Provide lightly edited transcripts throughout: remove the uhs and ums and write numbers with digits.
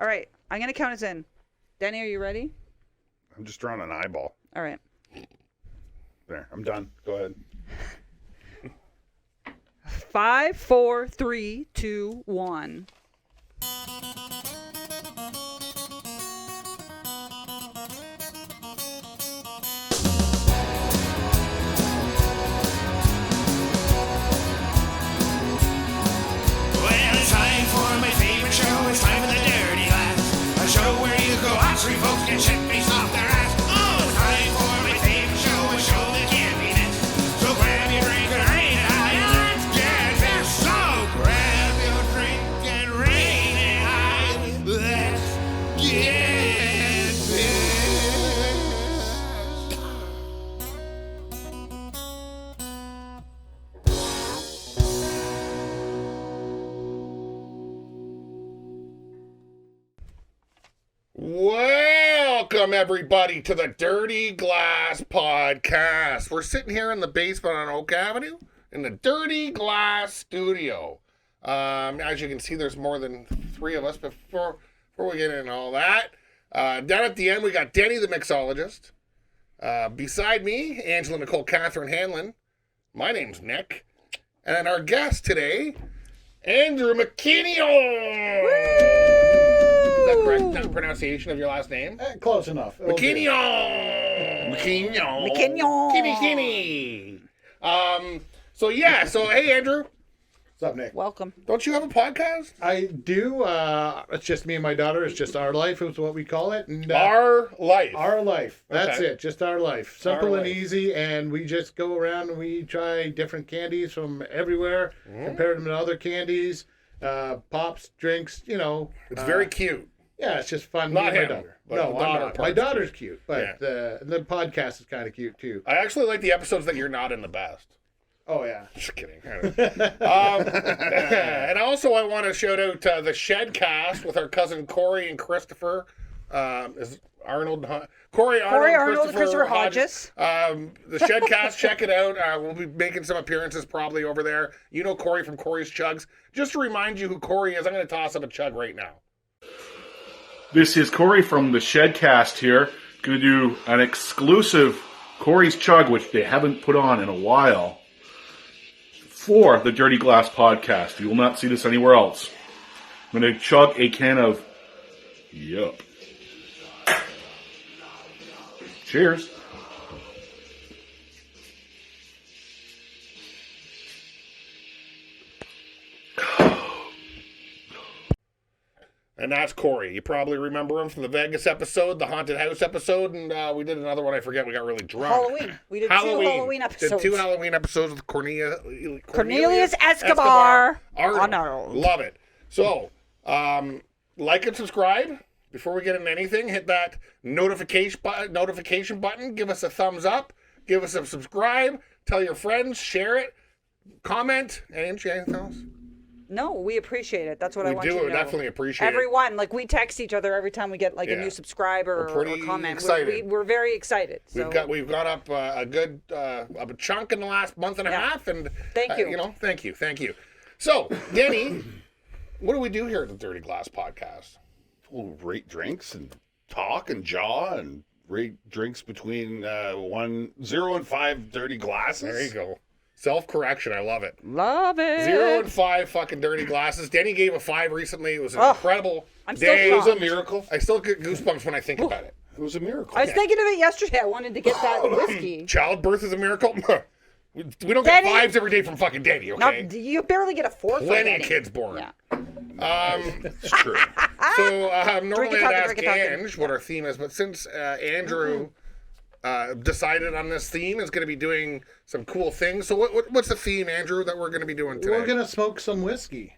All right. I'm going to count us in. Danny, are you ready? I'm just drawing an eyeball. All right. There, I'm done. Go ahead. 5, 4, 3, 2, 1. It's time for the Dirty Glass, a show where you go out, three folks get shit face off their ass. Oh, it's time for my favorite show, a show that can't be missed. So grab your drink and rain it high, and let's get this. So grab your drink and rain it high, let's get this. Welcome, everybody, to the Dirty Glass Podcast. We're sitting here in the basement on Oak Avenue in the Dirty Glass studio. As you can see, there's more than three of us. Before we get into all that, down at the end, we got Denny, the mixologist. Beside me, Angela Nicole Catherine Hanlon. My name's Nick. And then our guest today, Andrew MacKinnon. Is that correct pronunciation of your last name? Close enough. MacKinnon. MacKinnon. So hey Andrew. What's up, Nick? Welcome. Don't you have a podcast? I do. It's just me and my daughter. It's just our life is what we call it. And, Our life. Our life. That's Okay. it. Just our life. Simple Our and life. easy. And we just go around and we try different candies from everywhere. Compare them to other candies. Pops, drinks, It's very cute. Yeah, it's just fun. Not Me and him, my daughter. but No, the I'm daughter not. part's My daughter's cute. But Yeah. the podcast is kind of cute, too. I actually like the episodes that you're not in the best. Oh, yeah. Just kidding. And also I want to shout out the Shedcast with our cousin Corey and Christopher. Is Arnold Corey Arnold, Christopher Hodges. The Shedcast, check it out. We'll be making some appearances probably over there. You know Corey from Corey's Chugs. Just to remind you who Corey is, I'm going to toss up a chug right now. This is Corey from the Shedcast here. Going to do an exclusive Corey's Chug, which they haven't put on in a while, for the Dirty Glass Podcast. You will not see this anywhere else. I'm going to chug a can of Yup. Cheers. And that's Corey. You probably remember him from the Vegas episode, the haunted house episode, and we did another one. I forget. We got really drunk. Halloween. We did 2 Halloween episodes. Did 2 Halloween episodes with Cornelius Escobar. Arnold. Love it. So, like and subscribe. Before we get into anything, hit that notification button. Give us a thumbs up. Give us a subscribe. Tell your friends. Share it. Comment. Anything else? No, we appreciate it. That's what I want you to know. We do definitely appreciate Everyone, like we text each other every time we get like a new subscriber or comment. Excited. We're very excited. So. We've got up a good a chunk in the last month and a half, and thank you. Thank you. So, Denny, what do we do here at the Dirty Glass Podcast? We'll rate drinks and talk and jaw and rate drinks between 0 and 5 dirty glasses. There you go. Self-correction. I love it. Love it. 0 and 5 fucking dirty glasses. Denny gave a 5 recently. It was an incredible day. It was a miracle. I still get goosebumps when I think about it. It was a miracle. I was thinking of it yesterday. I wanted to get that whiskey. Childbirth is a miracle. We don't get 5s every day from fucking Denny, okay? You barely get a 4 from Plenty of kids born. Yeah. It's true. So normally I'd ask drink it. Ange what our theme is, but since Andrew decided on this theme, is going to be doing some cool things. So what's the theme, Andrew, that we're going to be doing today? We're going to smoke some whiskey.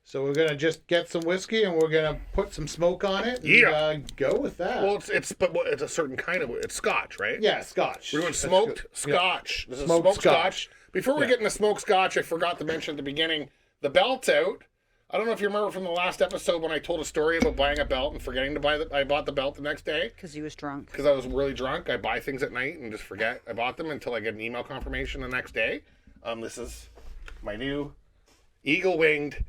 So we're going to just get some whiskey and we're going to put some smoke on it and go with that. Well, it's a certain kind of, it's Scotch, right? Yeah, Scotch. We're doing smoked Scotch. Yeah. This is Smoked Scotch. Before we get into smoked Scotch, I forgot to mention at the beginning, the belt's out. I don't know if you remember from the last episode when I told a story about buying a belt and forgetting to buy I bought the belt the next day. Because he was drunk. Because I was really drunk. I buy things at night and just forget I bought them until I get an email confirmation the next day. This is my new eagle-winged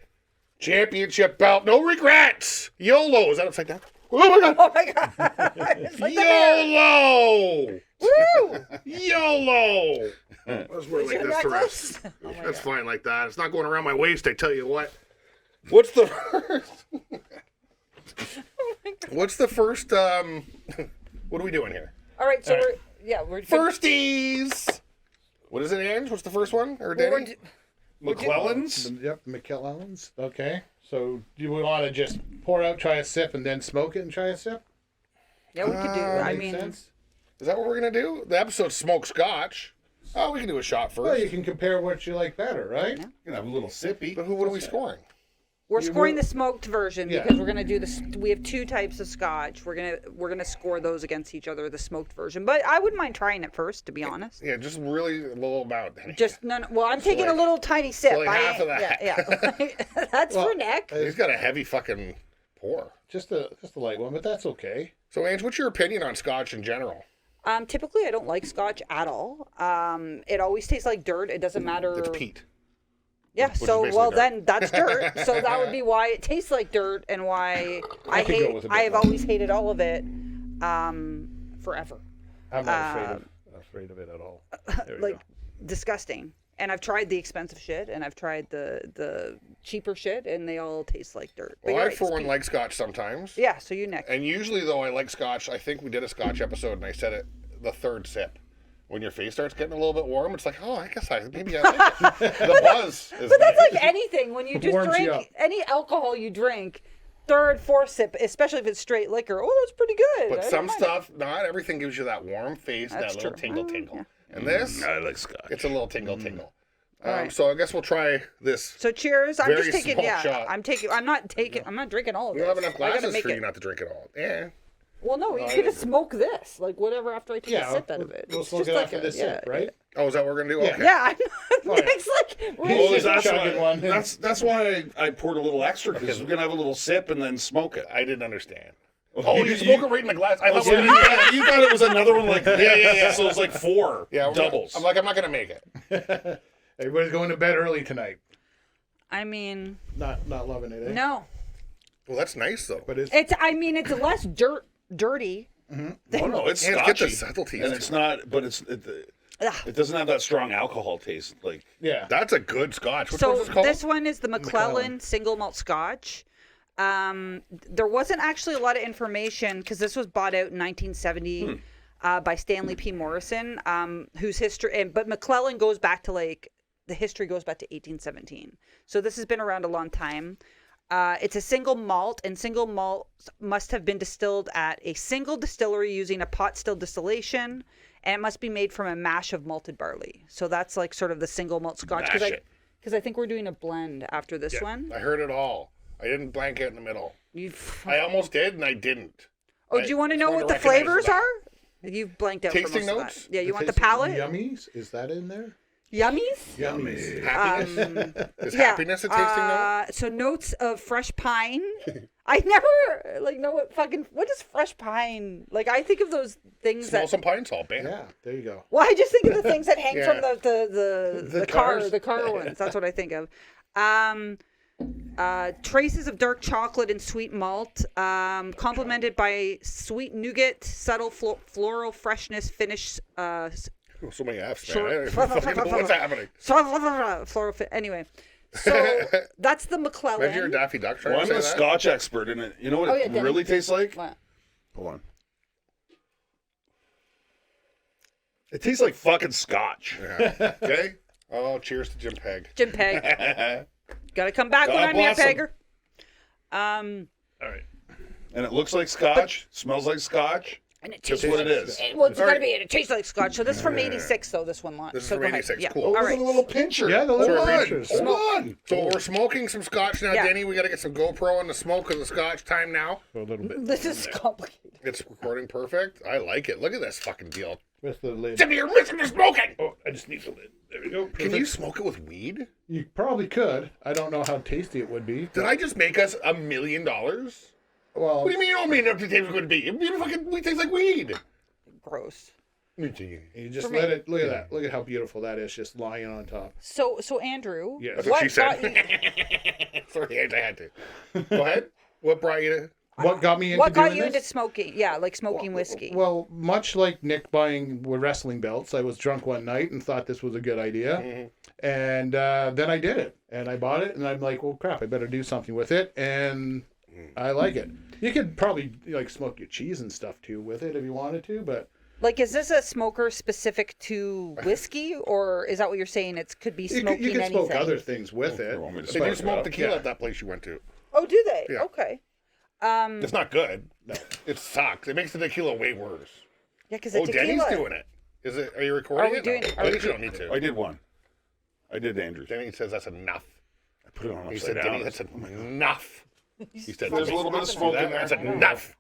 Championship belt, no regrets. YOLO. Is that upside down? Oh my God. Oh my God. It's like the bear. YOLO. Woo! YOLO. Let's wear it like Your this to necklace? rest. Oh my That's God. fine like that. It's not going around my waist, I tell you what. What's the first? What's the first? What are we doing here? All right, so we're Firsties. What is it, Ange? What's the first one? Or Danny? McClellan's? Yep, McKellen's. Okay. So do you want to just pour out, try a sip, and then smoke it and try a sip? Yeah, we could do. I Makes mean, sense? Is that what we're gonna do? The episode's smoke scotch. Oh, we can do a shot Well, you first. can compare what you like better, right? You can have a little sippy. But what are we scoring? we're scoring the smoked version Yeah. because we're gonna do this. We have two types of scotch. We're gonna score those against each other, the smoked version. But I wouldn't mind trying it first, to be honest. Yeah, just really a little amount. Just no. Well, I'm taking a like- little tiny sip. like half of that. Yeah. That's for Nick. He's got a heavy fucking pour. Just a light one, but that's okay. So, Ange, what's your opinion on scotch in general? Typically, I don't like scotch at all. It always tastes like dirt. It doesn't matter. It's peat. Yeah. is So, basically well, dirt. then that's dirt. So that would be why it tastes like dirt and why I could go hate. with a bit I have more. always hated all of it, forever. I'm not afraid of it at all. There we Like go. disgusting. And I've tried the expensive shit, and I've tried the cheaper shit, and they all taste like dirt. But Well, you're I, right, for it's one, peat. like scotch sometimes. Yeah. So you Nick. And usually, though, I like scotch. I think we did a scotch episode, and I said it the third sip. When your face starts getting a little bit warm, it's like, oh, I guess maybe I like it. The buzz is But that's nice. like anything. When you just Warms you up. drink any alcohol you drink, third, fourth sip, especially if it's straight liquor. Oh, that's pretty good. But I some don't mind stuff, not everything gives you that warm face, That's that little true. tingle. Yeah. And this, I like scotch. it's a little tingle. Alright. So I guess we'll try this. So cheers. I'm Very just taking. small Yeah, shot. I'm not drinking all of We it. don't have enough I gotta glasses make for it. you not to drink it all. Yeah. Well, no, you could just smoke this, like whatever after I take a sip out of it. We'll It's smoke just it like after a- this yeah, sip, right? Oh, is that what we're gonna do? Okay. Yeah, I'm Oh, not. yeah. It's like Well, really is that chugging one. That's why I poured a little extra because we're gonna have a little sip and then smoke it. I didn't understand. Oh, you smoke it right in the glass. I thought we So were you, gonna thought, you thought it was another one like yeah. So it was like four we're doubles. I'm not gonna make it. Everybody's going to bed early tonight. I mean, Not loving it, eh? no. Well, that's nice though. But it's It's less dirty. oh no, it's Yeah, get the scotchy. subtleties. And it's not, but it doesn't have that strong alcohol taste. Like yeah. That's a good scotch. Which So one's it called? this one is the McClellan single malt scotch. There wasn't actually a lot of information because this was bought out in 1970 by Stanley P. Morrison, whose history. But McClellan goes back to the history goes back to 1817. So this has been around a long time. It's a single malt, and single malts must have been distilled at a single distillery using a pot still distillation, and it must be made from a mash of malted barley. So that's like sort of the single malt scotch. Mash it. Because I think we're doing a blend after this one. I heard it all. I didn't blank it in the middle. You I almost did, and I didn't. Oh, do you want to know wanted what to the recognize flavors that. are? You've blanked out Tasting for most notes? of that. Yeah, you want the Tastes palate? Yummies? Is that in there? Yummies? Yummies. Happiness? Is Yeah. happiness a tasting note? So notes of fresh pine. I never know what is fresh pine? Like I think of those things Smell that. some pine salt, bam. Yeah, there you go. Well, I just think of the things that hang Yeah. from the cars. car ones. That's what I think of. Traces of dark chocolate and sweet malt, complemented by sweet nougat, subtle floral freshness, finish. Oh, so many F's, man. Short- I don't even fucking know what's happening. Floral. Anyway, so that's the McClellan. Imagine you're a Daffy Duck trying well, to I'm say a that. Scotch expert in it. You know what Oh, it yeah, Denny. really tastes like? What? Hold on. It tastes like fucking Scotch. Yeah. Okay? Oh, cheers to Jim Peg. Jim Peg. Gotta come back God when I'm here, bless him. Pegger. All right. And it looks like Scotch, smells like Scotch. And it Just tastes what it is. Well, it's gotta be. It tastes like Scotch. So this is from '86, though. This one, This is so from go ahead. 86, Yeah. cool. All Look right. at the little pincher. Yeah, the little Hold on. pinchers. Hold on. So we're smoking some scotch now, Yeah. Denny. We got to get some GoPro on the smoke of the scotch. Time now. A little bit. This is complicated. It's recording perfect. I like it. Look at this fucking deal. With the lid. Jimmy, you're missing the smoking. Oh, I just need the lid. There we go. Can you smoke it with weed? You probably could. I don't know how tasty it would be. Did I just make us $1 million? What Well, do you mean you don't mean it tastes good to be? It fucking tastes like weed. Gross. You just For let me. it. Look at that. Look at how beautiful that is, just lying on top. So Andrew, Yeah. That's what she said. got you, Sorry, I had to. Go ahead. What brought you to? What got me into what got doing you this? into smoking? Yeah, like smoking whiskey. Well, much like Nick buying wrestling belts, I was drunk one night and thought this was a good idea. Mm-hmm. And then I did it. And I bought it, and I'm like, well, crap, I better do something with it. And I like it. You could probably like smoke your cheese and stuff too with it if you wanted to, but Like, is this a smoker specific to whiskey, or is that what you're saying? It could be smoking you can anything. smoke other things with it. want me to Did smoke you it smoke up? tequila Yeah. at that place you went to? Oh, do they? Yeah. Okay. It's not good. No. It sucks. It makes the tequila way worse. Yeah, because Oh, the tequila. Denny's doing it. Is it? Are you recording Are we it? doing- No. are I we think you don't need to. I did one. I did Andrews. Denny says that's enough. I put it on He upside said, down. Denny, that's enough. He said, There's a little bit of smoke in there. That's enough.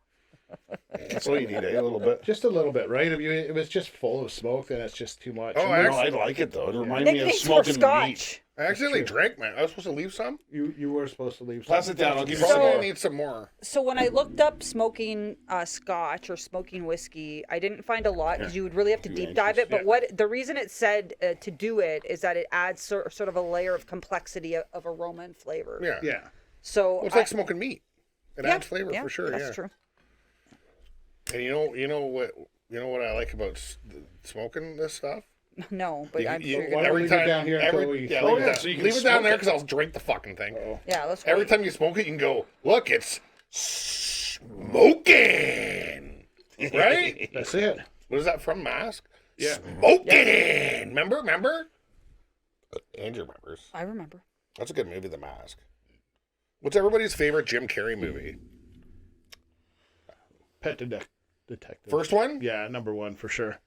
That's all you need, eh? A little bit. Just a little bit, right? If it was just full of smoke, then it's just too much. Oh, No, I like it though. It reminds me of Nicknames for smoking meat. Scotch. I accidentally drank, man. I was supposed to leave some. You were supposed to leave. Pass some. it down. I'll give you Probably some gonna more. need some more. So when I looked up smoking Scotch or smoking whiskey, I didn't find a lot because you would really have to Too deep dive anxious, it. But what the reason it said to do it is that it adds sort of a layer of complexity of aroma and flavor. Yeah. Yeah. So Well, it's like smoking meat. It yeah, adds flavor yeah, for sure. That's Yeah. true. And you know what I like about smoking this stuff? No, but I'm You- sure. why don't every we leave it time down here until we- yeah, Oh, leave, yeah, it, down, so you can leave it down smoke there it. because I'll drink the fucking thing. Yeah, let's Every wait. time you smoke it, you can go, look, it's smoking, right? That's it. What is that from? Mask? Yeah. Smoking. Remember? Andrew remembers. I remember. That's a good movie, The Mask. What's everybody's favorite Jim Carrey movie? Pet Detective. First one? Yeah, number one for sure.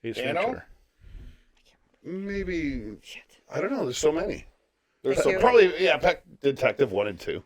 Ace Dano? Ventura. Maybe. I don't know. There's so many. There's Thank so you. probably Pet Detective 1 and 2.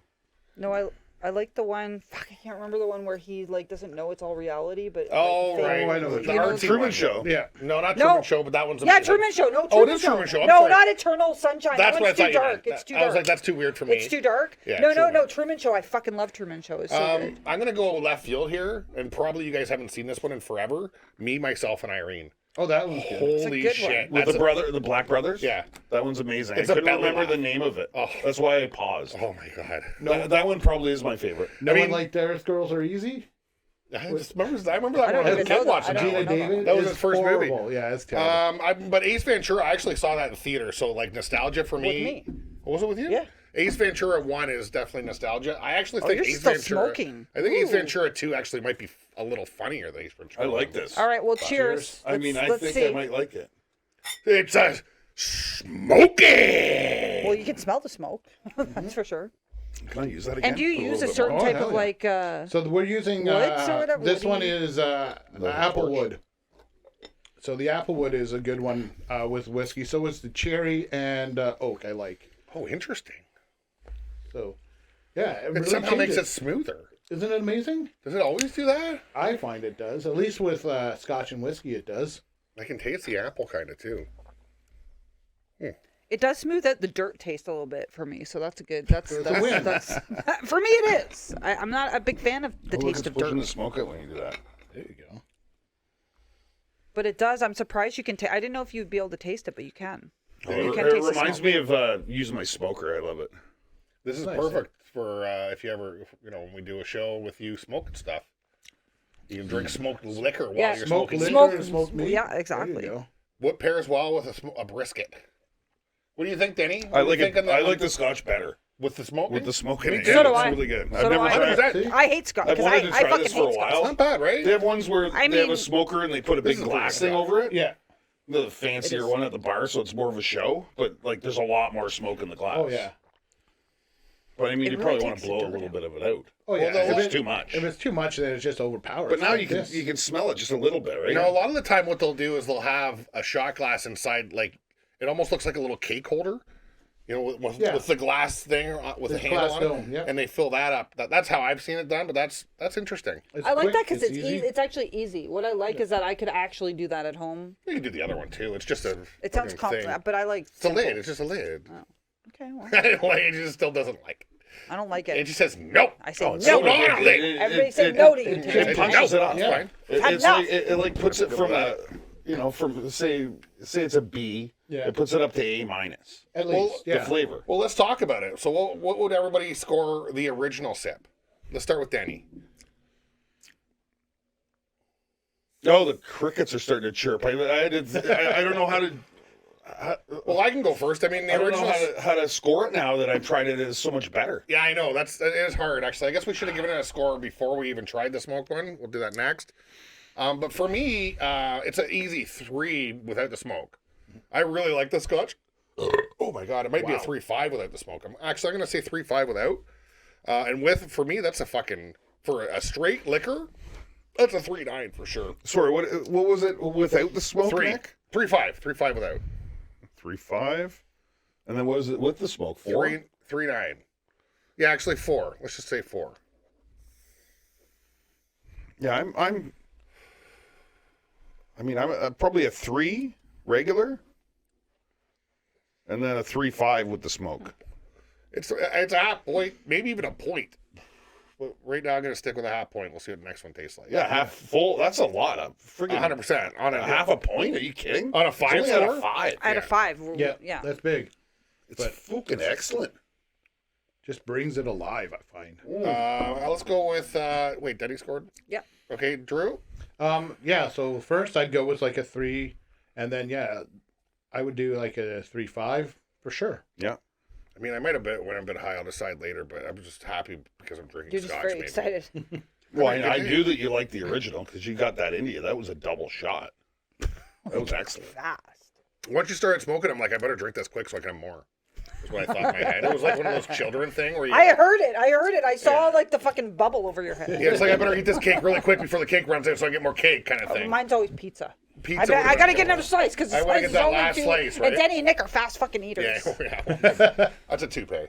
No, I like the one. Fuck, I can't remember the one where he like doesn't know it's all reality, but Oh, like, right. I know The what you know- artsy Truman one. Show. Yeah. No, not No. Truman Show, but that one's Yeah, amazing. Truman Show. No, Oh, it Truman is Show. Truman Show. I'm No, sorry. not Eternal Sunshine. That's that what I one's thought too you dark. meant. It's too I was dark. like, that's too weird for me. It's too dark. Yeah, no, Truman. Truman Show. I fucking love Truman Show. It's so good. I'm gonna go left field here, and probably you guys haven't seen this one in forever. Me, myself, and Irene. Oh, that was good. Holy good shit! With That's the Black Brothers? Yeah. That one's amazing. It's I a couldn't belly remember laugh. the name of it. Oh. That's why I paused. oh my god! That one probably is my favorite. No I one mean- like Darius Girls Are Easy? I remember that I don't one. even As a know kid that. watching I don't that. Gina know that. David? That was is his first movie. horrible. Yeah, it's terrible. But Ace Ventura, I actually saw that in theater, so like nostalgia for me. me. Oh, was it with you? Yeah. Ace Ventura 1 is definitely nostalgia. I actually Oh, think you're Ace still Ventura. smoking. I think Ace Ooh. Ventura 2 actually might be a little funnier than Ace Ventura. I like this. All right. Well, cheers. I mean, I Let's think see. I might like it. It's a smoking. Well, you can smell the smoke. That's for sure. Can I use that again? And do you Put use little a bit certain more? type hell of yeah. like? So we're using Woods or whatever? this What one do you- is applewood. So the applewood is a good one with whiskey. So is the cherry and oak. I like. Oh, interesting. So yeah, It really somehow makes it changes. smoother. Isn't it amazing? Does it always do that? I find it does. At least with Scotch and whiskey, it does. I can taste the apple kind of too. It does smooth out the dirt taste a little bit for me, so that's a good. That's win. that's for me. It is. I'm not a big fan of the Oh, look, taste it's of pushing dirt, the smoke out when you do that. There you go. but it does. I'm surprised you can. I didn't know if you'd be able to taste it, but you can. Oh, You it can taste the reminds smoke. me of using my smoker. I love it. This is Nice, perfect for if you ever, when we do a show with you smoking stuff. You can drink smoked liquor while Yeah. you're Smoke smoking. liquor Smoke- and smoked meat. yeah, There you exactly. go. What pairs well with a brisket? What do you think, Denny? I What like do you it. think on I like the Scotch better with the smoking. with the smoking. Me in too. it. So do It's I. really good. So I've do never I. How tried does it. that? See? I hate Scotch I've because wanted to I try fucking this for a hate while. Scotch. Not bad, right? They have ones where I they have a mean- smoker and they put a big This is glass pretty thing over it. Yeah. The fancier one at the bar, so it's more of a show. But like, there's a lot more smoke in the glass. Oh yeah. But I mean, It you really probably want takes to the blow a dirt little out. bit of it out. Oh yeah. Although If If it's too much. If it's too much, then it's just overpowered. But now Like you can this. you can smell it just a little bit, right? You know, a lot of the time, what they'll do is they'll have a shot glass inside, like it almost looks like a little cake holder. You know, with Yeah. the glass thing with The the handle glass on dome, it, yeah. and they fill that up. That's how I've seen it done, but that's interesting. It's I like quick, that because it's easy. easy. It's actually easy. What I like is that I could actually do that at home. You can do the other one too. It's just a. It sounds fucking complicated, thing. but I like. It's a simple. lid. It's just a lid. Okay, well. Like, it just still doesn't like. I don't like Angie it. says no. I say Oh, no. so Everybody say no to you It today. punches it No, off. that's fine. It's like it like puts it from a, from say it's a B. Yeah. It puts it up to A minus. At least, The flavor. Well, let's talk about it. So, what would everybody score the original sip? Let's start with Danny. Oh, the crickets are starting to chirp. I don't know how to. Well, I can go first. I mean, the I don't know original. how to score it now that I've tried it. It's so much better. Yeah, I know. It is hard, actually. I guess we should have given it a score before we even tried the smoked one. We'll do that next. But for me, it's an easy 3 without the smoke. I really like the Scotch. Oh my God, it might be a 3.5 without the smoke. I'm going to say 3.5 without. And with, for me, that's a fucking, for a straight liquor, that's a 3.9 for sure. Sorry, what was it without the smoke? 3.5 without. 3.5, and then what is it with the smoke? 4. 3.9. Yeah, actually 4. Let's just say 4. Yeah, I'm probably a 3 regular, and then a 3.5 with the smoke. It's a half point, maybe even a point. But right now I'm going to stick with a half point. We'll see what the next one tastes like. Yeah, half full. That's a lot of freaking 100% on a half a point. Are you kidding? On a 5 It's only score? at a 5. I had a 5. Yeah, that's big. It's fucking excellent. Just brings it alive, I find. Let's go with wait, Denny scored? Yep. Okay, Drew? Yeah, so first I'd go with like a 3, and then I would do like a 3.5 for sure. Yeah. I mean, I might have went a bit high. I'll decide later, but I'm just happy because I'm drinking You're just Scotch. very maybe. excited. Well, I knew that you liked the original because you got that into you. That was a double shot. That was excellent. Fast. Once you started smoking, I'm like, I better drink this quick so I can have more. That's what I thought in my head. It was like one of those children thing where you. I heard it. I saw like the fucking bubble over your head. Yeah, it's like I better eat this cake really quick before the cake runs out so I get more cake kind of thing. Mine's always pizza. Pizza. I gotta get another slice because the I wanna slice get is that only last 2. slice, right? And Denny and Nick are fast fucking eaters. Yeah. That's a toupee.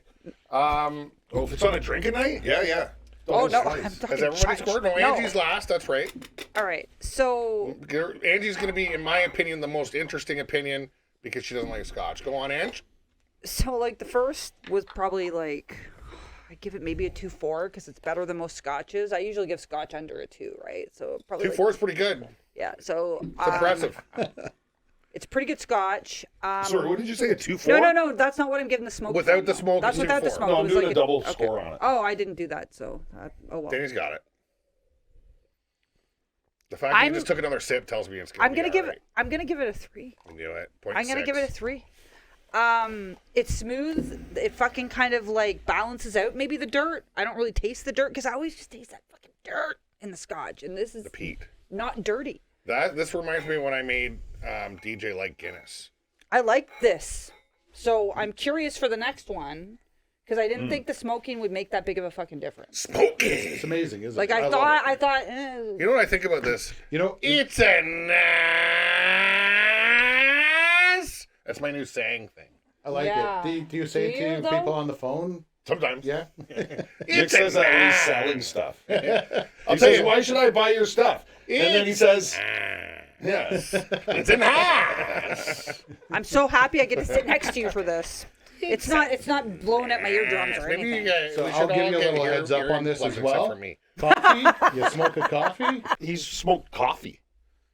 Oh, if it's on a drinking night? Yeah. Oh no, Slice. I'm talking Has everybody Scotch. scored? No, Angie's last. That's right. All right, so Angie's going to be, in my opinion, the most interesting opinion because she doesn't like Scotch. Go on, Ange. like the first was probably like I give it maybe a 2.4 because it's better than most Scotches. I usually give Scotch under a 2, right? So probably 2.4 is pretty good. yeah. So It's impressive. it's pretty good Scotch. Sorry, what did you say? A 2.4? No. That's not what I'm giving the smoke. Without from, the though. smoke, That's it's without the 2.4. smoke. No, It I'm was doing like a double score on it. Oh, I didn't do that. So oh well. Danny's got it. The fact that you just took another sip tells me it's going to be I'm gonna give it a 3. I knew it. 0.6. I'm gonna give it a 3. It's smooth. It fucking kind of like balances out maybe the dirt. I don't really taste the dirt because I always just taste that fucking dirt in the Scotch, and this is the peat. not dirty. This reminds me when I made DJ like Guinness. I like this, so I'm curious for the next one because I didn't think the smoking would make that big of a fucking difference. Smoking. It's amazing, isn't Like it? I thought. You know what I think about this? It's a nice. That's my new saying thing. I like Yeah. it. Do you say Do it you, to though? people on the phone? Sometimes. Yeah. Nick It's says a that when he's nice. selling stuff. I'll He tell says, you. why should I buy your stuff? And then he says, yeah. It's a nice. I'm so happy I get to sit next to you for this. It's not blowing at my eardrums or Maybe anything. you guys, So we I'll should give all you a get little your- heads up your on this input as except well. for me. Coffee? You smoke a coffee? He's smoked coffee.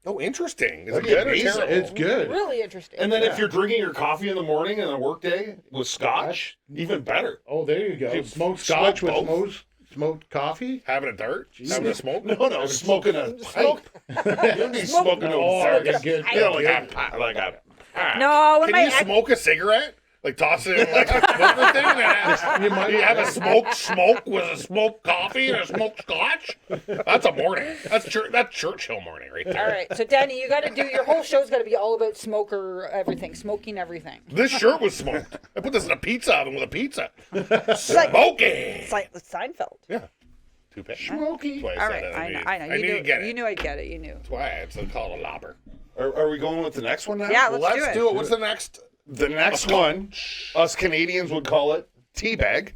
Oh, interesting. Is it That'd be good or amazing. terrible? It's good. Really interesting. And then if you're drinking your coffee in the morning and a work day with scotch, even better. Oh, there you go. Dude, Smoked smoke scotch with both. smoked coffee? Having a dart? Having a smoke? No, smoking a pipe. You'd be smoking a Oh, pipe. that's good. You know, like a no, when Can my you smoke a cigarette? Like toss it in like a smoker thing? And you have a smoked smoke with a smoked coffee and a smoked scotch? That's a morning. That's Churchill morning right there. all right, so Danny, you got to do your whole show's got to be all about smoking everything. This shirt was smoked. I put this in a pizza oven with a pizza. like- Smoking. It's like Seinfeld. Yeah. Toupee. smoky. That's why I All said right, it. I know. I knew you'd get it. You knew I'd get it. You knew. That's why it's called a lobber. Are we going with the next one now? Yeah, Well, let's let's do do it. it. What's the next? The next one, us Canadians would call it teabag.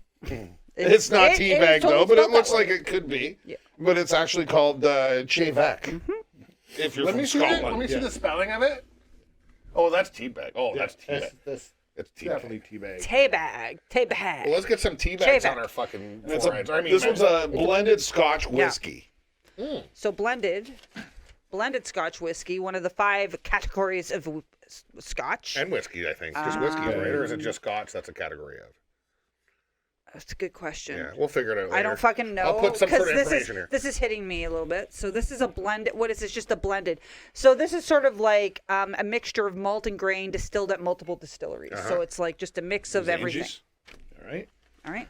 It's not it is teabag totally though, but it spelled looks that like way. it could be. Yeah. But it's actually called Chevek. If you're Let from me see it. Scotland. Let me see the spelling of it. Oh, that's teabag. Oh, that's teabag. That's It's tea Definitely bag. teabag. Teabag. Well, let's get some tea bags Tea on bag. our fucking This foreheads. one's a blended Scotch whiskey. So blended Scotch whiskey, one of the 5 categories of Scotch. and whiskey, I think. Just whiskey, right? Or is it just Scotch? That's a category of. That's a good question. Yeah, we'll figure it out later. I don't fucking know. I'll put some sort of this information is, here. This is hitting me a little bit. So this is a blend. What is this? Just a blended. So this is sort of like a mixture of malt and grain distilled at multiple distilleries. So it's like just a mix of everything. Anges. All right. All right.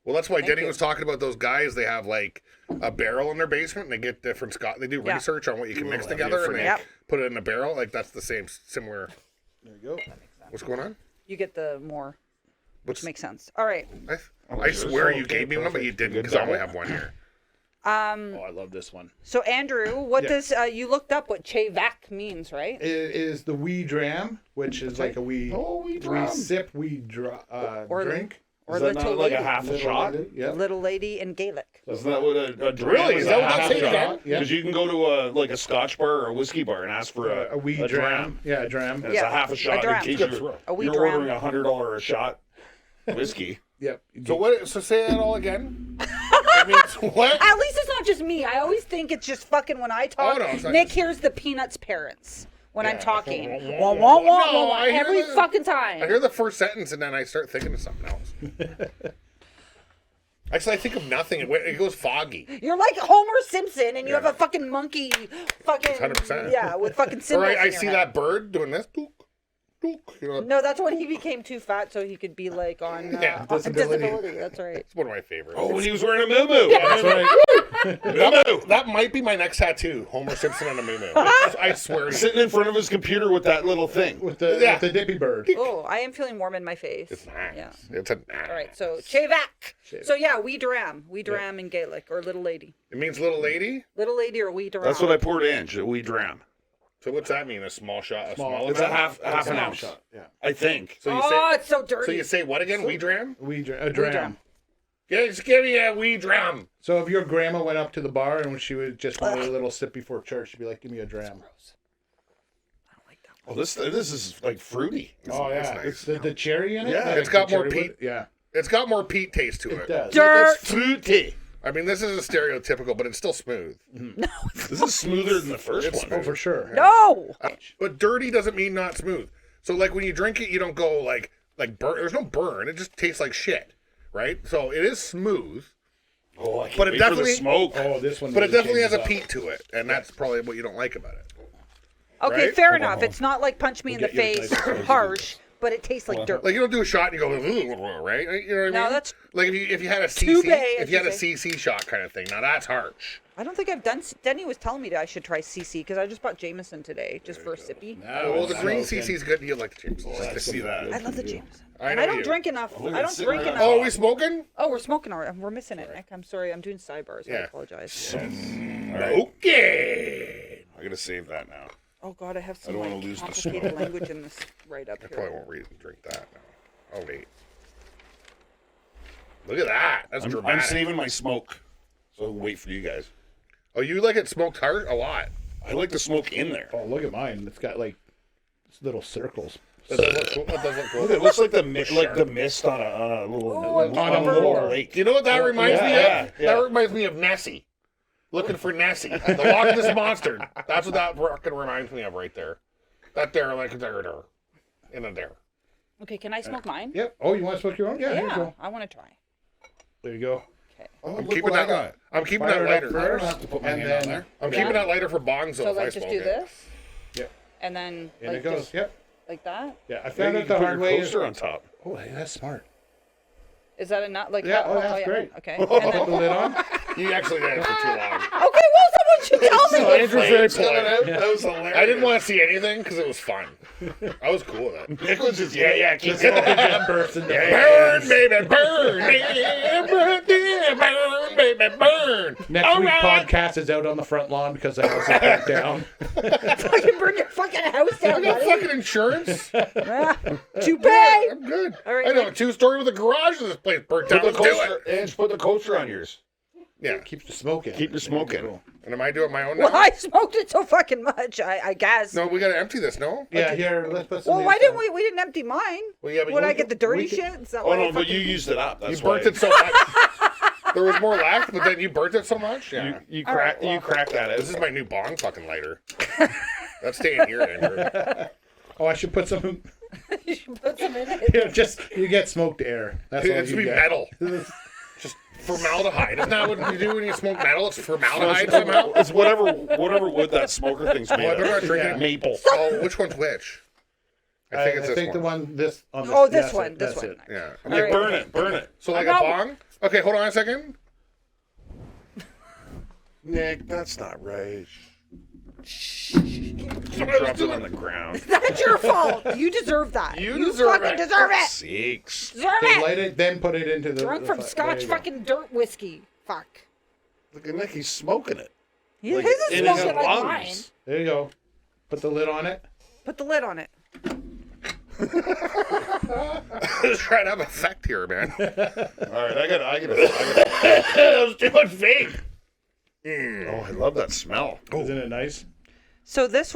Well, that's why Denny you. was talking about those guys. They have like a barrel in their basement, and they get different Scotch. They do Yeah. research on what you can mix that'd be together, and they Yep. put it in a barrel. Like that's the same, similar. There you go. What's going on? You get the more. What's Makes sense. All right. I swear you gave me one, but you didn't because I only have one here. Oh, I love this one. So Andrew, what Yeah. does you looked up what Chevac means, right? It is the wee dram, which is like a wee sip, Or drink. Or Is that little not like lady. a half a shot? Yeah. Little lady in Gaelic. Isn't that what a dram Really? Is that what that half says, shot? Dan? Yeah. Because you can go to a Scotch bar or a whiskey bar and ask for A wee dram. Yeah, a dram. And it's Yeah, a half a shot dram. in case you're A wee ordering dram. $100 a shot whiskey. Yep. So what? So say that all again. I mean, what? At least it's not just me. I always think it's just fucking when I talk. Oh, no, it's not Nick just- hears the Peanuts parents when I'm talking. Wah, Wah, wah, wah, No, wah, wah, I hear every the- fucking I time. hear the first sentence and then I start thinking of something else. Actually, I think of nothing. It goes foggy. You're like Homer Simpson, and you Yeah. have a fucking monkey, fucking 100%. yeah, with fucking Or symbols. I in your see head. that bird doing this. Dook, dook. You know, No, that's when he became too fat, so he could be like on Yeah, on disability. disability. That's right. it's one of my favorites. Oh, when he was wearing a moo-moo. That's right. That might be my next tattoo. Homer Simpson and a moo I swear to you. Sitting in front of his computer with that little thing. With the Yeah. with the dippy bird. Oh, I am feeling warm in my face. It's nice. Yeah. It's a nice. All right, so Chevac. So yeah, wee dram in Gaelic, or little lady, It means little lady. or wee dram. That's what I poured in, a wee dram. So what's that mean? A small shot? A small It's a amount? half an Half ounce, shot. Yeah. I think. So you Oh, say. it's so dirty. So you say what again? Wee dram? A dram. dram. Yeah, just give me a wee dram. So if your grandma went up to the bar and she would just want a little sip before church, she'd be like, "Give me a dram." I don't like that. Oh, this is like fruity. Oh That's yeah, nice. it's the cherry in it. Yeah, Like it's got the more cherry peat. wood. Yeah, It's got more peat taste to it. it does. Dirt. It's fruity. I mean, this is a stereotypical, but it's still smooth. This is smoother than the first one. Oh, for sure. No. But dirty doesn't mean not smooth. So like when you drink it, you don't go like burn. There's no burn. It just tastes like shit, right? So it is smooth, Oh, I can't But it wait for the definitely- smoke. Oh, this one. but it really definitely has a changes peat to it, and that's probably what you don't like about it. Okay, Right? fair enough. It's not like punch me in the get yours face, nice and close. harsh, but it tastes like dirt. Like you don't do a shot and you go, "Ugh," right? You know what I mean? No, that's- like if you had a Too CC, bad, if you had a as you CC shot kind of thing. Now that's harsh. I don't think I've done. Denny was telling me that I should try CC because I just bought Jameson today just for a sippy. Well, the green CC is good. You like the Jameson. I like to see that. I love the Jameson, I and know I don't you. drink enough. look I at don't it sitting drink right enough. Oh, are we smoking? Oh, we're smoking already. We're missing it, Nick. I'm sorry. I'm doing sidebars. I Yeah. apologize. Okay. I gotta save that now. Oh God, I have some don't wanna like, lose the complicated language in this right up I probably here. won't drink that now. Oh wait. Look at that. That's I'm dramatic. saving my smoke, so I'll wait for you guys. Oh, you like it smoked hard? A lot. I like the smoke in there. Oh, look at mine. It's got like little circles. That does look cool. That does look cool. It looks like the mist on a little on a little lake. You know what that reminds me of? yeah. That reminds me of Nessie. Looking for Nessie. The Loch Ness Monster. That's what that fucking reminds me of right there. That there, like there. In a there. Okay, can I smoke mine? Yep. Oh, you want to smoke your own? Yeah. Here you Yeah, go. I want to try. There you go. Okay. Oh, I'm look keeping what I that. got. I'm keeping Fire that it up lighter. first, have to put my and hand then on there. I'm Yeah. keeping that lighter for bongs So though. If I like, just smoke do it. this, Yep. and then In like it goes. just Yep. like that. Yeah. I Yeah, found you out can the put hard your way. coaster on top. Oh, hey, that's smart. Is that enough? Like Yeah, that? oh, that's great. Okay. And Put then, the lid on. You actually did it for too long. okay, well, someone should tell me. Andrew's very polite. That was hilarious. I didn't want to see anything because it was fun. I was cool with that. Nick was just keep Burst into Burn, baby, burn. Yeah, burn, baby, burn. Next All week right. podcast is out on the front lawn because the house is burnt down. Fucking burn your fucking house I down, got buddy. fucking insurance. Ah, to pay. I'm good. All right, I know a Nick. 2-story with a garage in this place burnt down. Put the Let's do coaster, it. Ange, put the coaster on yours. Yeah. Keeps the smoke in. Keep the smoke in. Cool. And am I doing my own now? Well, I smoked it so fucking much. I guess. No, we gotta empty this. No. Yeah, here. Let's put some. Well, why didn't we? We didn't empty mine. Well, yeah, but Would you- I get the dirty we could- shit? Is that Oh why no, I but fucking- you used it up. That's You burnt it so much. There was more left, but then you burnt it so much. Yeah. You All right, well. cracked that out. This is my new bong fucking lighter. That's staying here, Andrew. Oh, I should put some. You should put some in it. Yeah, just you get smoked air. That's all It's you be get. metal. Just formaldehyde. Isn't that what you do when you smoke metal? It's formaldehyde somehow. It's whatever wood that smoker thing's made Well, they're not of. drinking Maple. Oh, which one's which? I think it's this the one. one this. On Oh, this that's one. it, This that's one. it. Yeah. Yeah, right. burn it. Burn it. So like I a got- bong? Okay, hold on a second. Nick, that's not right. You dropped it on the ground. That's your fault. You deserve that. You You deserve fucking it. deserve it. Sakes. Deserve Okay, it. light it, then put it into the. Drunk from there Scotch you go. fucking dirt whiskey. Fuck. Look at Nick, he's smoking it. Yeah, Like, his is in his smoking like mine. lungs. There you go. Put the lid on it. Put the lid on it. Just trying to have effect here, man. All right, I got. That was too much vape. Oh, I love that smell. Isn't it nice? So this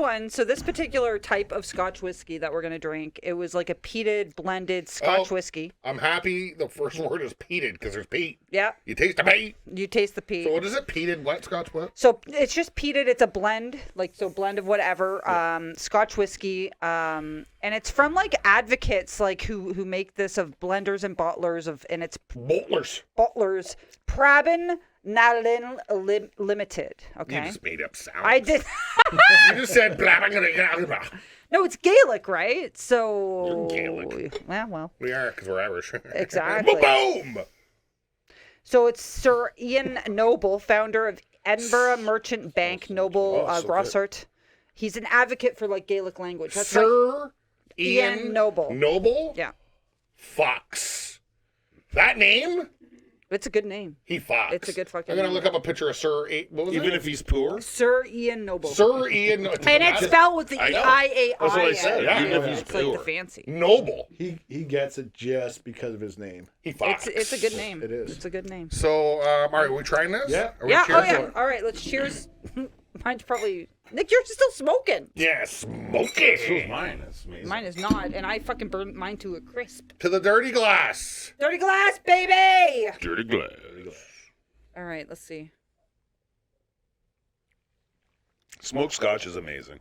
particular type of Scotch whiskey that we're gonna drink, it was like a peated blended Scotch Oh. whiskey. I'm happy the first word is peated because there's peat. Yeah, You taste the peat. you taste the peat. So what is it? Peated what? Scotch what? So it's just peated. It's a blend, blend of whatever, Scotch whiskey, and it's from like advocates like who make this of blenders and bottlers and it's Boltlers. Prabin Nalin Limited. You Okay, just made up sounds. I did. You just said blah, blah, blah, blah, blah. No, it's Gaelic, right? So You're Gaelic. Well, We are because we're Irish. Exactly. Boom! so it's Sir Ian Noble, founder of Edinburgh Merchant Bank, Noble Oh, so Grossart. He's an advocate for like Gaelic language. That's why- Sir Ian Noble. Noble? Yeah, Fox. That name? it's a good name. He Fox. It's a good fucking I'm going to name. look up a picture of Sir... What was Even it? if he's poor. Sir Ian Noble. Sir Ian... And it's spelled with the I know. I-A-I. That's what I said. Yeah. Even if he's It's like the poor. fancy. Noble. He gets it just because of his name. He Fox. It's a good name. It is. It's a good name. So, all right, are we trying this? Yeah. Are we Yeah. Oh cheering yeah. for it? All right. Let's cheers. Mine's probably Nick. You're still smoking. Yeah, smoky. So is mine. That's amazing. Mine is not, and I fucking burned mine to a crisp. To the dirty glass. Dirty glass, baby. Dirty glass. All right. Let's see. Smoked Scotch is amazing.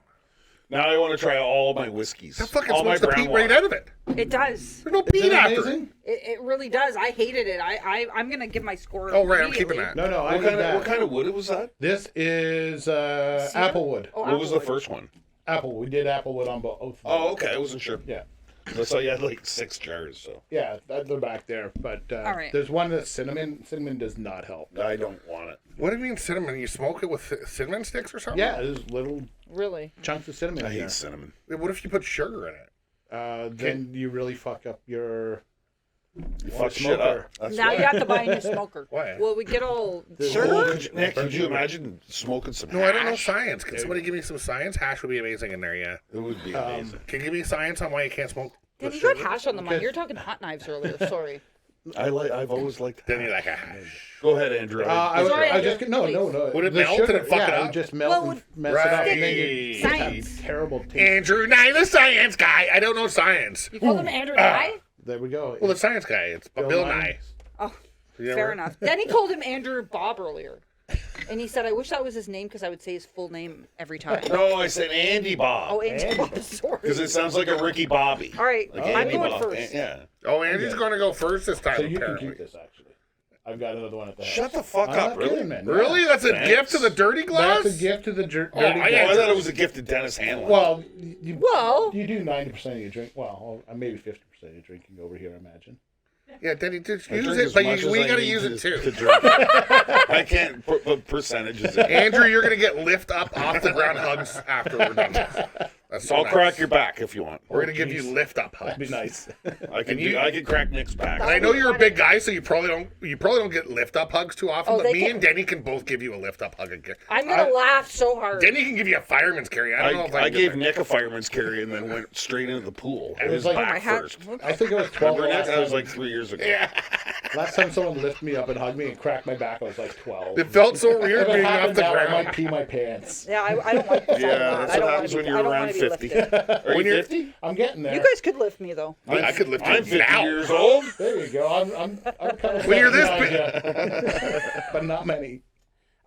Now I want to try all my whiskeys. That fucking all my smokes the brown peat right wine. out of it. It does. There's no Isn't peat it after it. amazing? It really does. I hated it. I'm gonna give my score. Oh, right, I'm keeping immediately. that. No, I What need kind, of, that. what kind of wood was that? This is applewood. Oh, What was the Applewood. first one? Apple. We did applewood on both. Oh, okay. I wasn't sure. Yeah. I saw you had like 6 jars, so Yeah, they're back there. But All right. there's one that's cinnamon. Cinnamon does not help. I don't want it. What do you mean cinnamon? You smoke it with cinnamon sticks or something? Yeah, there's little Really? chunks of cinnamon I in hate there. cinnamon. What if you put sugar in it? Then you really fuck up your You fuck shit smoker. up. That's Now why. you have to buy a new smoker. Why? Well, we get all There's sugar. whole- Nick, could you imagine smoking some No, I don't know hash? science. Can somebody give me some science? Hash would be amazing in there, yeah. It would be amazing. Can you give me science on why you can't smoke? Then with you got sugar? hash on the mind. You were talking hot knives earlier. Sorry. I've always liked Then hash. you like a hash. Go ahead, Andrew. I was Sorry, just Andrew, no. Would it The melt and sugar, fuck it yeah, up? would just melt Well, and mess it up, and then you Right. Science. have terrible taste. Andrew Nye, the science guy. I don't know science. You called him Andrew Nye? There we go. Well, the science guy. It's Bill Nye. Oh, You know fair what? enough. Then he called him Andrew Bob earlier. And he said, I wish that was his name because I would say his full name every time. No, I said Andy Bob. Oh, Andrew Bob, sorry. Because it sounds like a Ricky Bobby. All right, Like I'm Andy going Bob. first. Yeah. Oh, Andy's going to go first this time, So you can apparently. keep this actually. I've got another one at the house. Shut the fuck I'm up, not really? kidding, man. Really? That's a Thanks. gift to the dirty glass? That's a gift to the dirty I glass. Oh, I thought it was a gift to Dennis Hanlon. Well, Well, you do 90% of your drink. Well, maybe 50% of your drinking over here, I imagine. Yeah, Denny, just I use drink it, as but much as we I got to need use it to too. drink. I can't put percentages in. Andrew, you're going to get lift up off the ground hugs after we're done. That's so I'll nice. crack your back if you want. We're gonna give you lift up hugs. That'd be nice. I can you- I can crack Nick's back. And I know you're a big guy, so you probably don't get lift up hugs too often. Oh, but they me can- and Denny can both give you a lift up hug again. I'm gonna laugh so hard. Denny can give you a fireman's carry. I don't know if I can gave get Nick a fireman's carry and then went straight into the pool. It was like- back my hat. first. I think it was 12 Remember, Nick? last That was time. like 3 years ago. Last time someone lifted me up and hugged me and cracked my back, I was like 12. It felt so weird If it being off happened the now, I ground. might pee my pants. Yeah, I don't like the sound Yeah, of that. that's I don't what wanna happens be- when I you're don't around wanna be 50. lifted. Are When you you're- 50? I'm getting there. You guys could lift me though. I could lift you I'm 50 now. years old. There you go. I'm kind of When you're this but not many.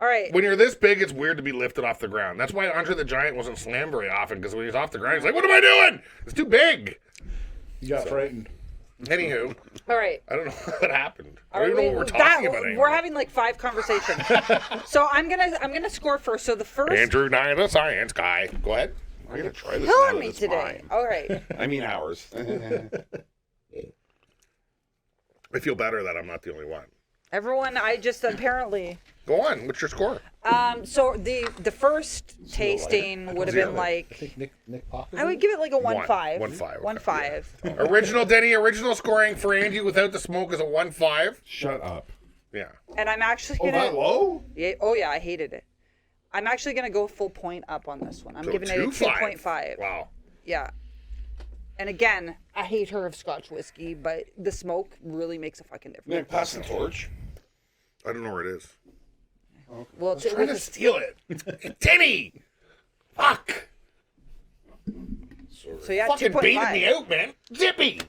All right. When you're this big, it's weird to be lifted off the ground. That's why Andre the Giant wasn't slammed very often, because when he's off the ground, he's like, "What am I doing? It's too big." You got frightened. Anywho, All right. I don't know what happened. I All don't right, even know what we're talking about We're anymore. having like 5 conversations. So I'm gonna score first. So the first Andrew Nye, the science guy. Go ahead. I'm gonna try this killing now me that it's today. mine. All right. I mean ours. I feel better that I'm not the only one. Everyone, I just apparently. Go on. What's your score? So the first tasting would have been I like think Nick Pocket. I would give it like a 1.5. 1.5, 1.5. Original Denny. Original scoring for Angie without the smoke is a 1.5. Shut up. Yeah. And I'm actually Oh, gonna. that low? Yeah, oh yeah, I hated it. I'm actually gonna go full point up on this one. I'm So giving it a 2.5. Wow. Yeah. And again, I hate her of Scotch whiskey, but the smoke really makes a fucking difference. Nick, pass the torch. I don't know where it is. Well, I was trying to steal it. Denny! Fuck! so yeah, Fucking 2.5. baited me out, man. Zippy!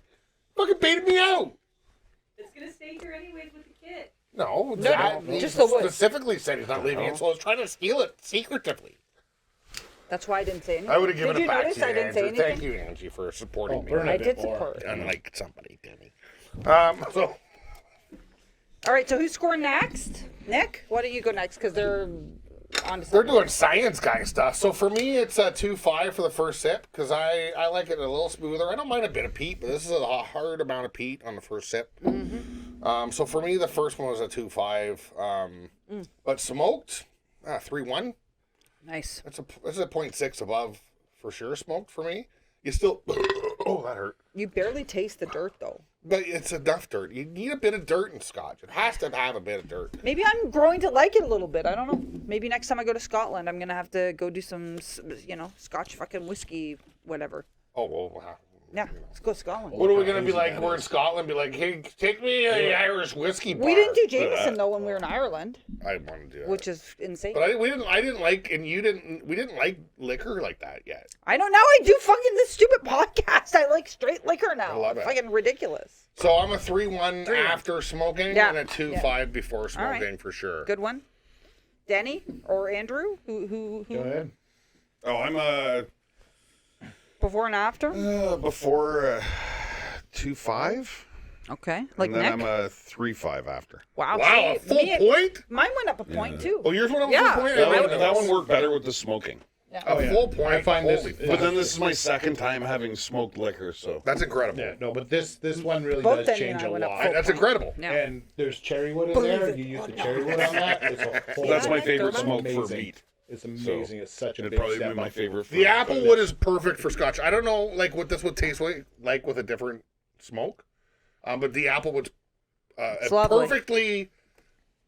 Fucking baited me out. It's gonna stay here anyways with the kid. No, no, he just the wood. specifically said he's not leaving it, so I was trying to steal it secretively. That's why I didn't say anything. I would have given Did it you back notice to you, I didn't say Andrew. anything? Thank you, Angie, for supporting Oh, me. burn a I bit did more. support. Unlike somebody, Denny. So, All right, so who's scoring next? Nick, why don't you go next? Because they're on to they're something. doing science guy stuff. So for me, it's a 2.5 for the first sip because I like it a little smoother. I don't mind a bit of peat, but this is a hard amount of peat on the first sip. So for me, the first one was a 2.5. But smoked, 3.1. Nice. That's a 0.6 above for sure. Smoked for me. You still, oh, that hurt. You barely taste the dirt though. But it's enough dirt. You need a bit of dirt in Scotch. It has to have a bit of dirt. Maybe I'm growing to like it a little bit. I don't know. Maybe next time I go to Scotland, I'm gonna have to go do some, Scotch fucking whiskey, whatever. Oh well. Wow. Yeah, let's go to Scotland. What are we gonna be like? We're in Scotland. Be like, hey, take me to the Irish whiskey bar. We didn't do Jameson though when we were in Ireland, I want to do that. which is insane. But I didn't like, and you didn't. We didn't like liquor like that yet. I know now I do fucking this stupid podcast. I like straight liquor now. I love it. Fucking ridiculous. So I'm a 3.1 after smoking Yeah. and a 2.5 before smoking right. for sure. Good one. Denny or Andrew? Who Go ahead. Oh, I'm before and after? before 2.5. Okay. Like And then Nick? I'm a 3.5 after. Wow. Wow, a see, full me- point? Mine went up a point too. Oh, yours went up Yeah. a full point. That one worked better with the smoking. A full point. I find this- Holy but But fuck. then this is my second time having smoked liquor, so That's incredible. Yeah, no, but this one really Both does Denny and change I a went up lot. full That's point. incredible. Yeah. And there's cherry wood in there. You use the cherry wood on that. It's a whole that's my Yeah, favorite it's smoke for amazing. meat. It's amazing. It's such a It'd big probably step be my up. favorite. For The applewood is perfect for Scotch. I don't know, like what this would taste like with a different smoke, but the applewood's it lovely. perfectly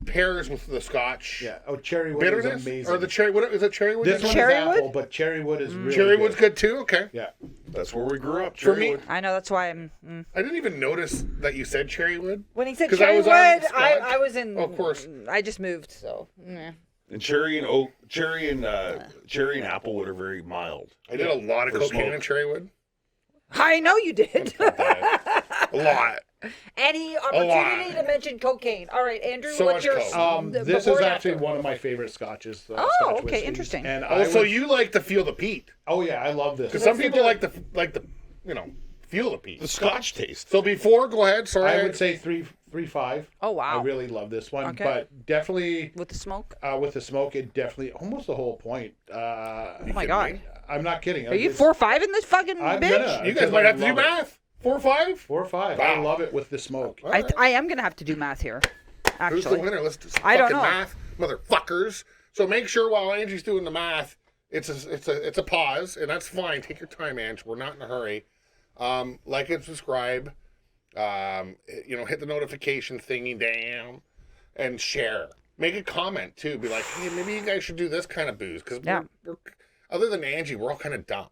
pairs with the Scotch. Yeah. Oh, cherry wood is Bitterness amazing. or the cherry. What is it? Cherry wood? This one Cherry is wood? apple, but cherry wood is really Cherry good. wood's good too. Okay. Yeah. That's where we grew up. For Cherry me- wood. I know that's why I'm. I didn't even notice that you said cherry wood. When he said 'Cause I cherry was wood, on Scotch. I was in. Of course. I just moved, so. And cherry and applewood are very mild. I did a lot of For cocaine smoke. in cherry wood. I know you did. A lot. Any lot. opportunity to mention cocaine. All right, Andrew, So what's much your coke. the This before is and actually after? one of my favorite scotches. Oh, Scotch okay, whiskeys. interesting. And Oh, I so would- you like to feel the peat? Oh yeah, I love this. Because some people like the feel the peat. The Scotch taste. So before, go ahead. Sorry. I would say 3.5. Oh wow. I really love this one, Okay. but definitely With the smoke. with the smoke, it definitely almost the whole point. Oh my god. I'm not kidding. Are you 4-5 in this fucking I'm bitch? gonna. You guys might have to do math. 4 or 5. 4 or 5. Wow. I love it with the smoke. I am gonna have to do math here. Who's the Actually. winner? Let's do some I don't fucking know. math, motherfuckers. So make sure while Angie's doing the math, It's a pause, and that's fine. Take your time, Ange. We're not in a hurry. Like and subscribe. Hit the notification thingy down, and share. Make a comment too. Be like, hey, maybe you guys should do this kind of booze because we're other than Angie, we're all kind of dumb.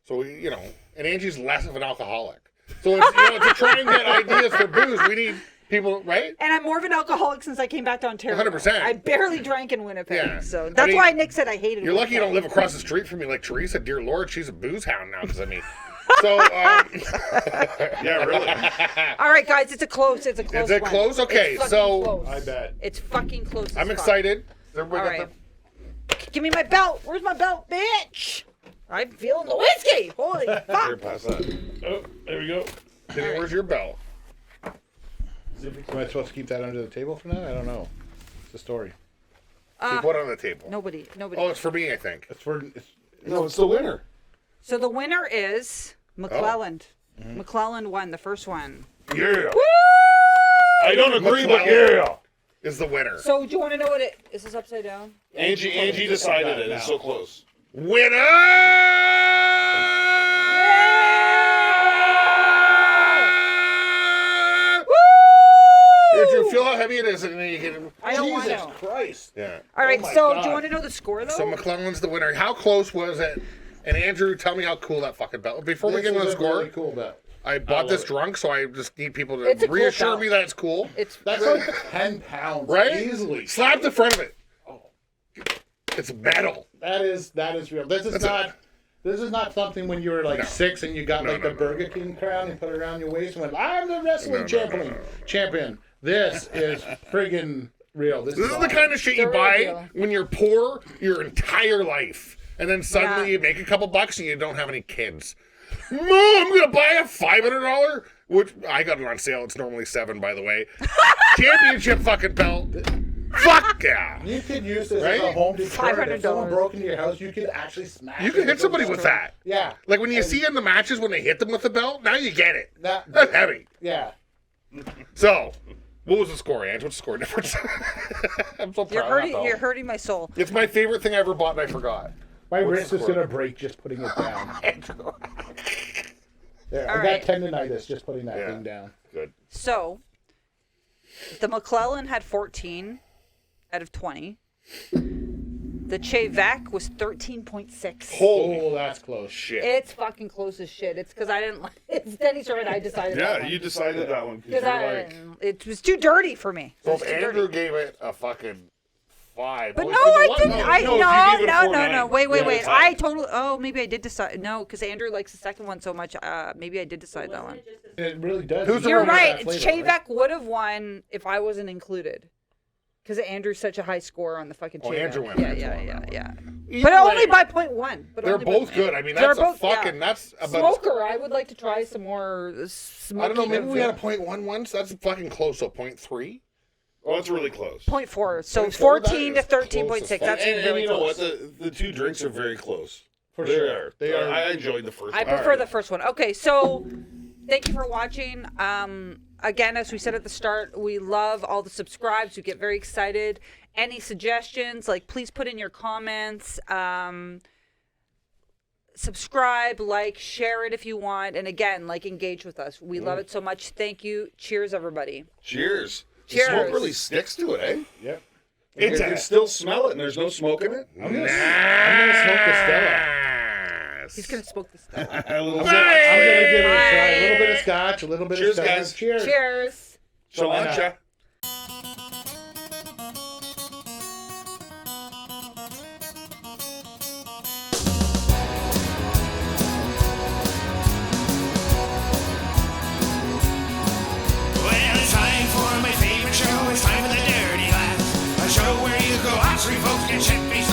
So and Angie's less of an alcoholic. So it's to try and get ideas for booze, we need people, right? And I'm more of an alcoholic since I came back to Ontario. 100%. I barely drank in Winnipeg, Yeah. so that's why Nick said I hated. You're lucky you don't live across the street from me like Teresa. Dear Lord, she's a booze hound now because of me. So, Yeah, really. All right, guys, it's a close. It's a close. Is it one. close? Okay, It's fucking so close. I bet. It's fucking close. as I'm fuck. excited. All right. Give me my belt. Where's my belt, bitch? I'm feeling the whiskey. Holy Here, fuck. pass that. Oh, there we go. Kenny, where's your belt? Am I supposed to keep that under the table for now? I don't know. It's the story. Keep what on the table? Nobody. Oh, it's for me, I think. It's for. No, it's the winner. So the winner is McClelland. McClelland won the first one. Yeah. Woo! I don't agree, but McClellan. yeah. Is the winner. So do you want to know what it is? This upside down? Angie decided it. It's so close. Winner! Did you feel how heavy it is? And then you get I don't want to. Christ. yeah. All right. my So God. do you want to know the score though? So McClellan's the winner. How close was it? And Andrew, tell me how cool that fucking belt. Before we get into the score, Really cool bet. I bought this drunk, so I just need people It's to a cool reassure belt. me that it's cool. It's That's like 10 pounds. Right? Easily. Slap the front of it. It's metal. That is real. This is not something when you were like 6 and you got the Burger King crown and put it around your waist and went, I'm the wrestling champion. This is friggin' real. This This is the awesome. kind of shit you The real buy deal. when you're poor your entire life. And then suddenly Yeah. you make a couple bucks and you don't have any kids. Mom, I'm going to buy a $500, which I got it on sale. It's normally $7, by the way. Championship fucking belt. Fuck yeah. You could use this Right? as a home deterrent. If someone $500. broke into your house, you could actually smash You can it hit somebody with that. Yeah. Like when you see in the matches when they hit them with the belt, now you get it. That, That's heavy. yeah. So, what was the score, Ange? What's the score difference? I'm so proud you're of hurting. that belt. You're hurting my soul. It's my favorite thing I ever bought and I forgot. My What's wrist the is score? going to break just putting it down. There, All I right. got tendonitis just putting that Yeah. thing down. Good. So the McClellan had 14 out of 20. The Chevek was 13.6. Holy that's close. shit. It's fucking close as shit. It's because I didn't like it's Denny's right. I decided that Yeah, one. you decided that one because Because you're like, it was too dirty for me. It So was if too Andrew dirty. gave it a fucking 5. But what no, was I the didn't. one? I no, if you gave it a no. 4.9. Wait. Yeah, it's I fine. totally. Oh, maybe I did decide. No, because Andrew likes the second one so much. Maybe I did decide that one. It really does. Who's the You're winner? right. That flavor, Chevek would have won if I wasn't included. Because Andrew's such a high score on the fucking Chevek. Andrew went. Yeah. Either But only way, by 0.1. But They're only by- both good. I mean, They're that's a both- yeah. fucking. That's about. Smoker, I would like to try some more smoky. I don't know. Maybe we had a than- 0.1 once. That's fucking close. So 0.3. oh, it's really close. 0.4. So 0.4, 14 to that is close 13.6. as fuck. That's and really you know close. what? The two drinks are very close. For They sure. are. They are. I enjoyed the first I one. prefer the first one. Okay, so thank you for watching. Again, as we said at the start, we love all the subscribes. We get very excited. Any suggestions, please put in your comments. Subscribe, share it if you want. And again, engage with us. We love it so much. Thank you. Cheers, everybody. Cheers. The Cheers. smoke really sticks to it, eh? Yep. You It's can still smell it and there's no smoke in it. I'm gonna smoke the Stella. He's going to smoke this stuff. A little I'm gonna give it a try. A little Bye. bit of scotch, a little bit Cheers, of Stella. guys. Cheers. Cheers. Cilantro. Well, it's time for my favorite show. It's time for the Dirty Laugh. A show where you go out, three folks get shit faced